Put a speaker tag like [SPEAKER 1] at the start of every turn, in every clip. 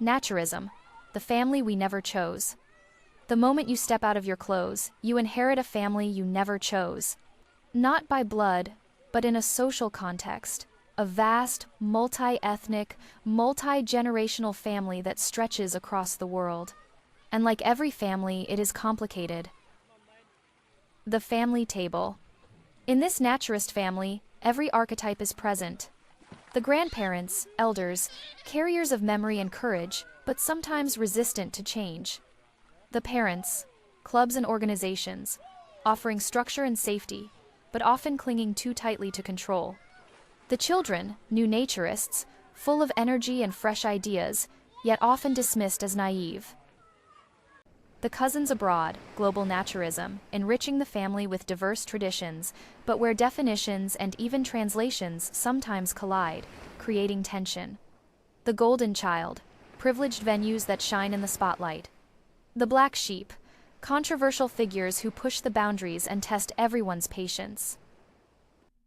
[SPEAKER 1] Naturism, the family we never chose. The moment you step out of your clothes, you inherit a family you never chose. Not by blood, but in a social context. A vast, multi-ethnic, multi-generational family that stretches across the world. And like every family, it is complicated. The family table. In this naturist family, every archetype is present. The grandparents, elders, carriers of memory and courage, but sometimes resistant to change. The parents, clubs and organizations, offering structure and safety, but often clinging too tightly to control. The children, new naturists, full of energy and fresh ideas, yet often dismissed as naive. The cousins abroad, global naturism, enriching the family with diverse traditions, but where definitions and even translations sometimes collide, creating tension. The golden child, privileged venues that shine in the spotlight. The black sheep, controversial figures who push the boundaries and test everyone's patience.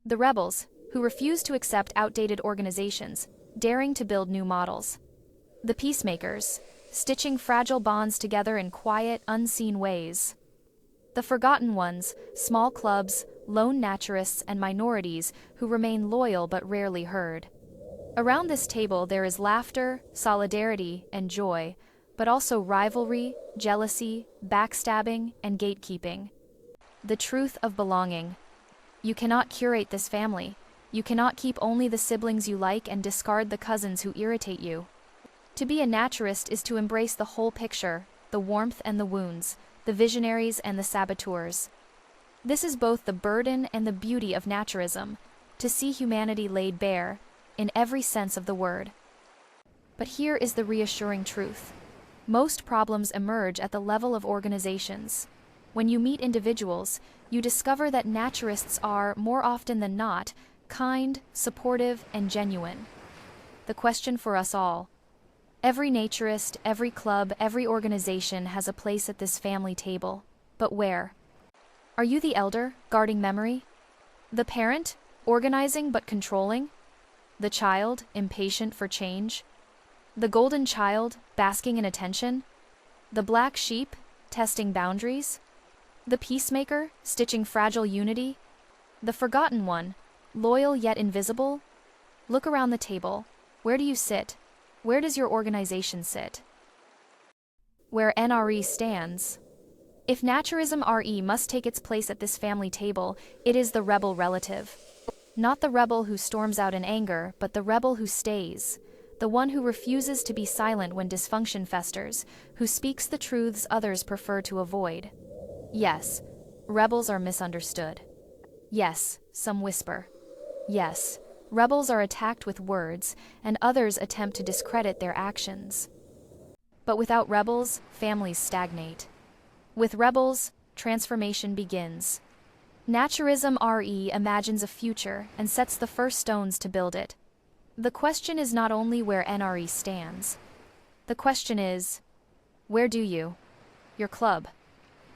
[SPEAKER 1] The rebels, who refuse to accept outdated organizations, daring to build new models. The peacemakers, stitching fragile bonds together in quiet, unseen ways. The forgotten ones, small clubs, lone naturists, and minorities who remain loyal but rarely heard. Around this table there is laughter, solidarity, and joy, but also rivalry, jealousy, backstabbing, and gatekeeping. The truth of belonging. You cannot curate this family. You cannot keep only the siblings you like and discard the cousins who irritate you. To be a naturist is to embrace the whole picture, the warmth and the wounds, the visionaries and the saboteurs. This is both the burden and the beauty of naturism, to see humanity laid bare, in every sense of the word. But here is the reassuring truth. Most problems emerge at the level of organizations. When you meet individuals, you discover that naturists are, more often than not, kind, supportive, and genuine. The question for us all: every naturist, every club, every organization has a place at this family table. But where? Are you the elder, guarding memory? The parent, organizing but controlling? The child, impatient for change? The golden child, basking in attention? The black sheep, testing boundaries? The peacemaker, stitching fragile unity? The forgotten one, loyal yet invisible? Look around the table. Where do you sit? Where does your organization sit? Where NRE stands. If Naturism RE must take its place at this family table, it is the rebel relative. Not the rebel who storms out in anger, but the rebel who stays. The one who refuses to be silent when dysfunction festers, who speaks the truths others prefer to avoid. Yes, rebels are misunderstood. Yes, some whisper. Yes, rebels are attacked with words, and others attempt to discredit their actions. But without rebels, families stagnate. With rebels, transformation begins. Naturism RE imagines a future and sets the first stones to build it. The question is not only where NRE stands. The question is, where do you, your club,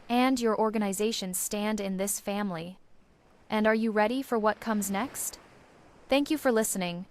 [SPEAKER 1] and your organization stand in this family? And are you ready for what comes next? Thank you for listening.